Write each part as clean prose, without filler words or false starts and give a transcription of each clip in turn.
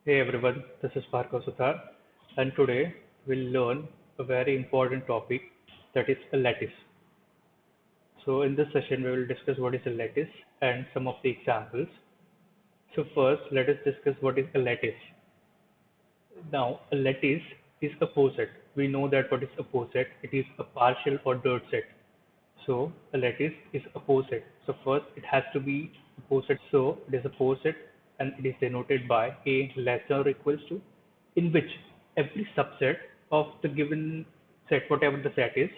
Hey everyone, this is Bhargav Suthar, and today we'll learn a very important topic, that is a lattice. So in this session we will discuss what is a lattice and some of the examples. So first let us discuss what is a lattice. Now a lattice is a poset. We know that what is a poset, it is a partial or dirt set. So a lattice is a poset. So first it has to be a poset. So it is a poset and it is denoted by a less than or equals to, in which every subset of the given set, whatever the set is,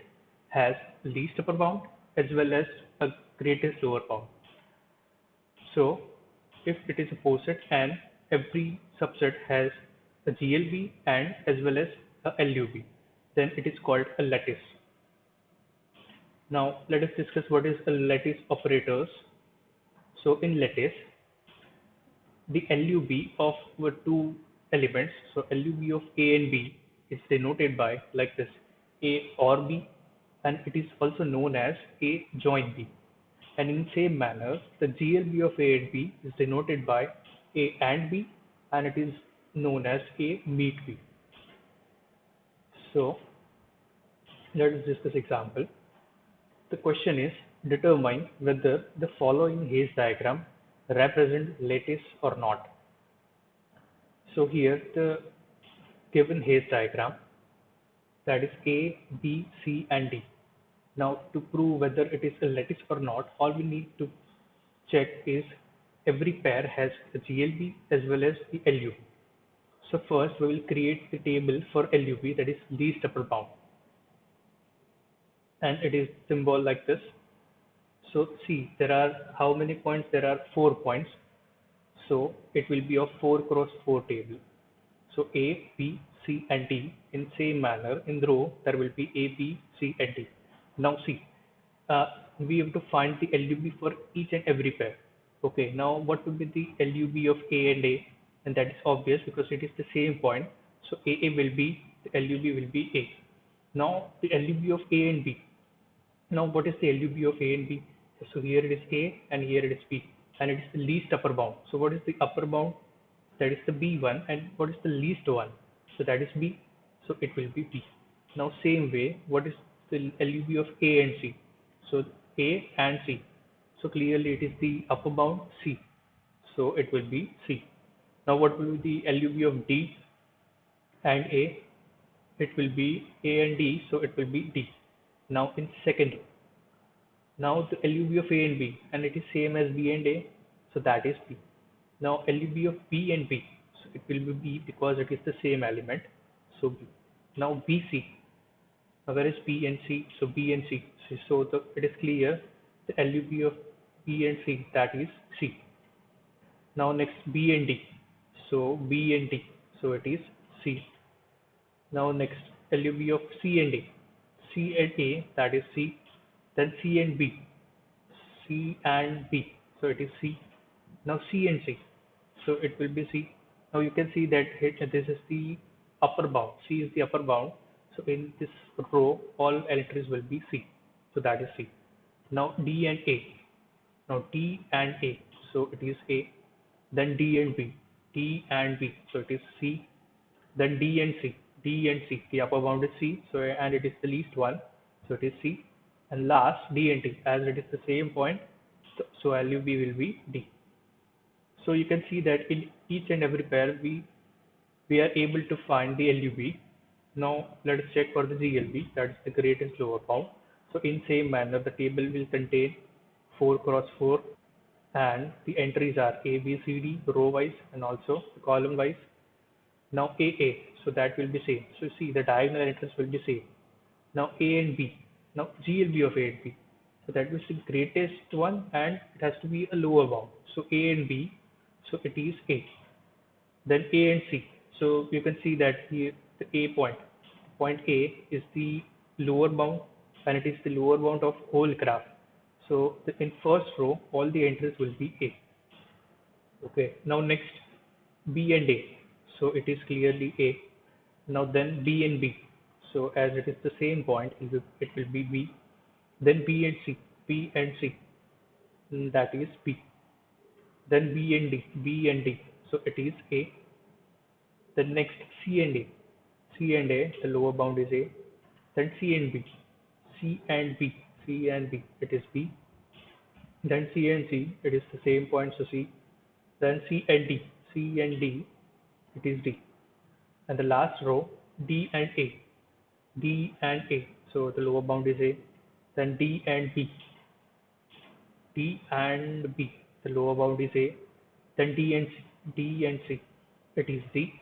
has least upper bound as well as a greatest lower bound. So if it is a poset and every subset has a GLB and as well as a LUB, then it is called a lattice. Now let us discuss what is a lattice operators. So in lattice, the LUB of the two elements, so LUB of A and B is denoted by like this, A or B, and it is also known as A join B. And in same manner, the GLB of A and B is denoted by A and B, and it is known as A meet B. So let us discuss example. The question is, determine whether the following haze diagram represent lattice or not. So here the given haze diagram, that is A, B, C and D. Now to prove whether it is a lattice or not, all we need to check is every pair has a GLB as well as the LUB. So first we will create the table for LUB, that is least upper bound, and it is symbol like this. So see, there are how many points? There are 4 points. So it will be a 4 cross 4 table. So A, B, C, and D in same manner in the row there will be A, B, C, and D. Now see, uh, we have to find the LUB for each and every pair. Okay, now what will be the LUB of A and A? And that is obvious because it is the same point. So AA will be, the LUB will be A. Now the LUB of A and B. Now, what is the LUB of A and B? So here it is A and here it is B, and it is the least upper bound. So what is the upper bound? That is the B1, and what is the least one? So that is B. So it will be B. Now same way, what is the LUB of A and C? So A and C. So clearly it is the upper bound C. So it will be C. Now what will be the LUB of D and A? It will be A and D. So it will be D. Now in second, now the LUB of A and B, and it is same as B and A, so that is B. Now LUB of B and B, so it will be B because it is the same element, so B. Now BC, now where is B and C? So B and C. So it is clear the LUB of B and C, that is C. Now next B and D, so B and D, so it is C. Now next LUB of C and A, C and A, that is C. Then C and B, C and B. So it is C. Now C and C. So it will be C. Now you can see that this is the upper bound. C is the upper bound. So in this row, all entries will be C. So that is C. Now D and A. Now D and A. So it is A. Then D and B. D and B. So it is C. Then D and C. D and C. The upper bound is C. So and it is the least one. So it is C. And last D and T, as it is the same point, so LUB will be D. So you can see that in each and every pair we are able to find the LUB. Now let us check for the GLB, that is the greatest lower bound. So in same manner the table will contain 4 cross 4, and the entries are A, B, C, D row wise and also column wise. Now AA, so that will be same. So see, the diagonal entries will be same. Now A and B. Now GLB of A and B. So that was the greatest one, and it has to be a lower bound. So A and B. So it is A. Then A and C. So you can see that here the A point. Point A is the lower bound, and it is the lower bound of whole graph. So in first row, all the entries will be A. Okay. Now next B and A. So it is clearly A. Now then B and B. So as it is the same point, it will be B. Then B and C. B and C. That is B. Then B and D. B and D. So it is A. Then next C and A. C and A, the lower bound is A. Then C and B. C and B. C and B, it is B. Then C and C, it is the same point, so C. Then C and D. C and D, it is D. And the last row, D and A. D and A. So the lower bound is A. Then D and B. D and B. The lower bound is A. Then D and C. D and C. It is D.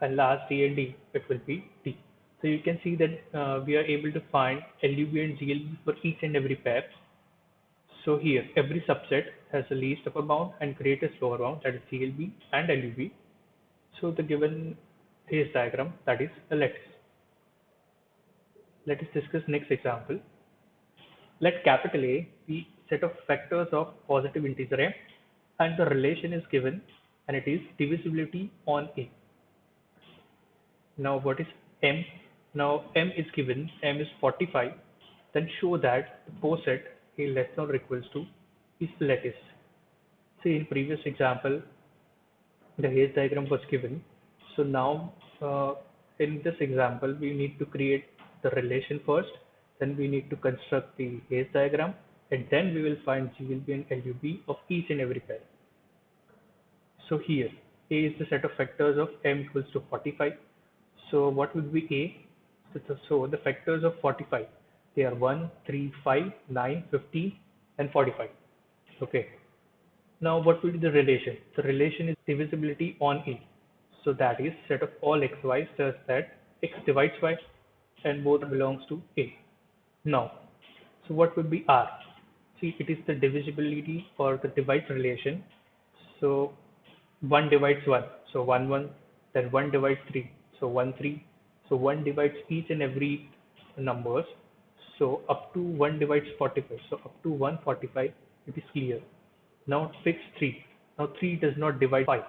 And last D and D, it will be D. So you can see that we are able to find LUB and GLB for each and every pair. So here, every subset has a least upper bound and greatest lower bound, that is GLB and LUB. So the given Bayes diagram, that is a lattice. Let us discuss next example. Let capital A be set of vectors of positive integer m, and the relation is given, and it is divisibility on A. Now what is m? Now m is given, m is 45. Then show that the poset A less than or equals to is lattice. See, in previous example, the Bayes diagram was given. So now in this example, we need to create the relation first. Then we need to construct the Bayes diagram, and then we will find GLB and LUB of each and every pair. So here, A is the set of factors of m equals to 45. So what would be A? So the factors of 45, they are 1, 3, 5, 9, 15, and 45. Okay. Now what will be the relation? The relation is divisibility on A. So that is set of all xy such that x divides y and both belongs to A. Now, so what would be R? See, it is the divisibility or the divide relation. So 1 divides 1, so 1 1, then 1 divides 3, so 1 3. So 1 divides each and every numbers. So up to 1 divides 45. So up to 145, it is clear. Now fix 3. Now 3 does not divide 5.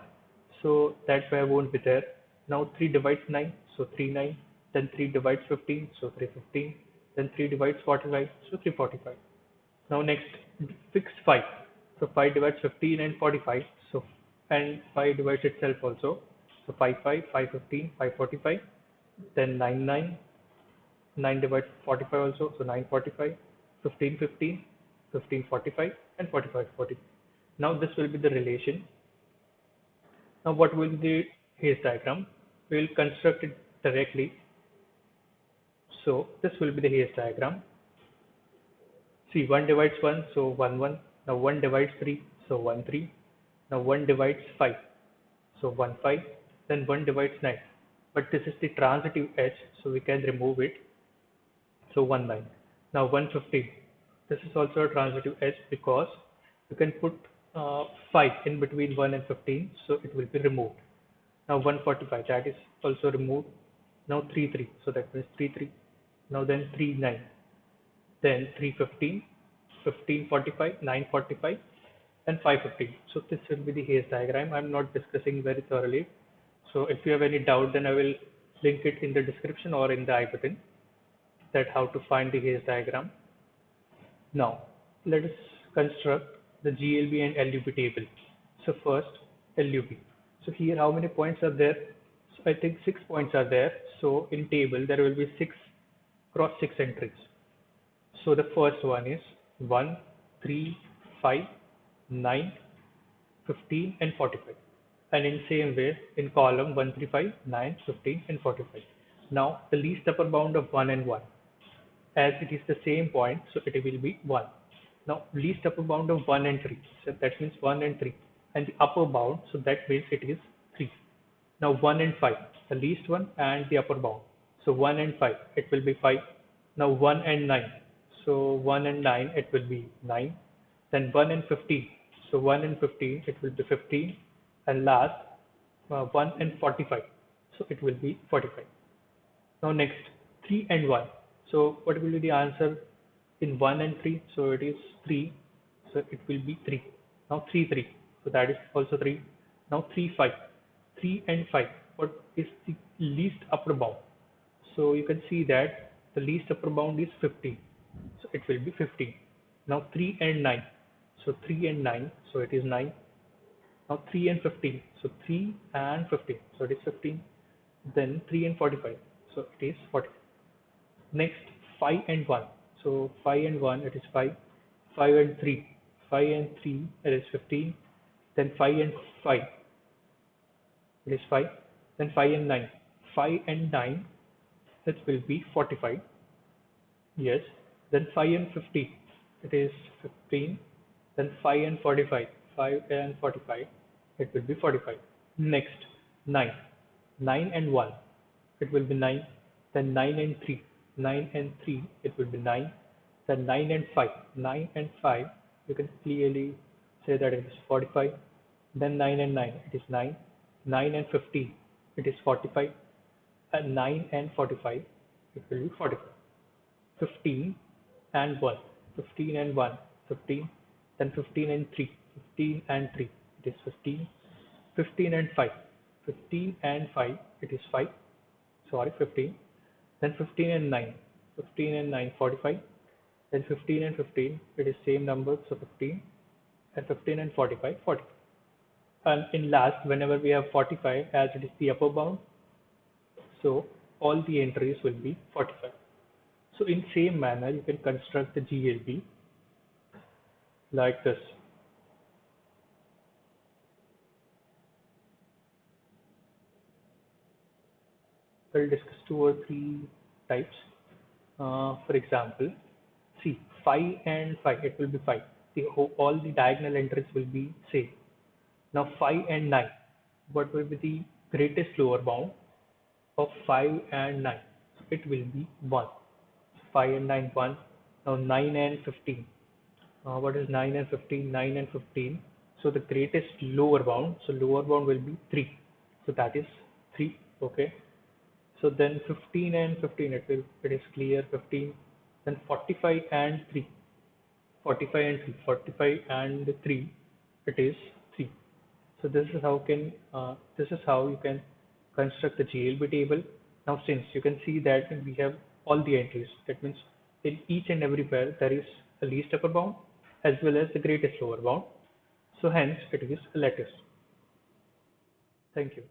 So that's why I won't be there. Now 3 divides 9. So 3 9. Then 3 divides 15. So 3 15. Then 3 divides 45. So 3 45. Now next, fix 5. So 5 divides 15 and 45. So and 5 divides itself also. So 5 5, 5 15, 5 45. Then 9 9. 9 divides 45 also. So 9 45. 15 15. 15 45 and 45 40. Now this will be the relation. Now what will be the Bayes diagram? We will construct it directly. So this will be the Bayes diagram. See, 1 divides 1, so 1 1. Now 1 divides 3, so 1 3. Now 1 divides 5, so 1 5. Then 1 divides 9. But this is the transitive edge, so we can remove it. So 1 9. Now 115. This is also a transitive edge because you can put 5 in between 1 and 15, so it will be removed. Now 145, that is also removed. Now 3 3, so that means 3 3. Now then 3 9. Then 315, 15 45, 9 45, and 515. So this will be the Bayes diagram. I'm not discussing very thoroughly. So if you have any doubt, then I will link it in the description or in the I button, that how to find the Bayes diagram. Now let us construct the GLB and LUB table. So first LUB. So here how many points are there? So I think 6 points are there. So in table there will be 6 cross 6 entries. So the first one is 1, 3, 5, 9, 15, and 45. And in same way, in column 1, 3, 5, 9, 15, and 45. Now the least upper bound of 1 and 1. As it is the same point, so it will be 1. Now least upper bound of 1 and 3. So that means 1 and 3. And the upper bound, so that means it is 3. Now 1 and 5, the least one and the upper bound. So 1 and 5, it will be 5. Now 1 and 9. So 1 and 9, it will be 9. Then 1 and 15. So 1 and 15, it will be 15. And last, 1 and 45. So it will be 45. Now next, 3 and 1. So what will be the answer in 1 and 3? So it is 3. So it will be 3. Now 3 3. So that is also 3. Now 3 5. 3 and 5. What is the least upper bound? So you can see that the least upper bound is 15. So it will be 15. Now 3 and 9. So 3 and 9. So it is 9. Now 3 and 15. So 3 and 15. So it is 15. then 3 and 45. So it is 40. Next, 5 and 1. So 5 and 1, it is 5. 5 and 3. 5 and 3, it is 15. Then 5 and 5, it is 5. Then 5 and 9. 5 and 9, it will be 45. Yes. Then 5 and 50, it is 15. Then 5 and 45. 5 and 45, it will be 45. Next, 9. 9 and 1, it will be 9. Then 9 and 3. 9 and 3, it will be 9. Then 9 and 5. 9 and 5, you can clearly say that it is 45. Then 9 and 9, it is 9. 9 and 15, it is 45. And 9 and 45, it will be 45. 15 and 1. 15 and 1, 15. Then 15 and 3. 15 and 3, it is 15. 15 and 5. 15 and 5, it is 5. Sorry, 15. Then 15 and 9. 15 and 9, 45. Then 15 and 15, it is same number, so 15. And 15 and 45, 40. And in last, whenever we have 45 as it is the upper bound, so all the entries will be 45. So in same manner, you can construct the GLB like this. We'll discuss 2 or 3 types. For example, see 5 and 5, it will be 5. All the diagonal entries will be same. Now 5 and 9, what will be the greatest lower bound of 5 and 9? It will be 1. 5 and 9, 1. Now 9 and 15. What is 9 and 15? 9 and 15. So the greatest lower bound, so lower bound will be 3. So that is 3. Okay. So then 15 and 15, it is clear 15. Then 45 and 3. 45 and 3. 45 and 3, it is 3. So this is how you can construct the GLB table. Now since you can see that we have all the entries, that means in each and every pair there is a least upper bound as well as the greatest lower bound. So hence it is a lattice. Thank you.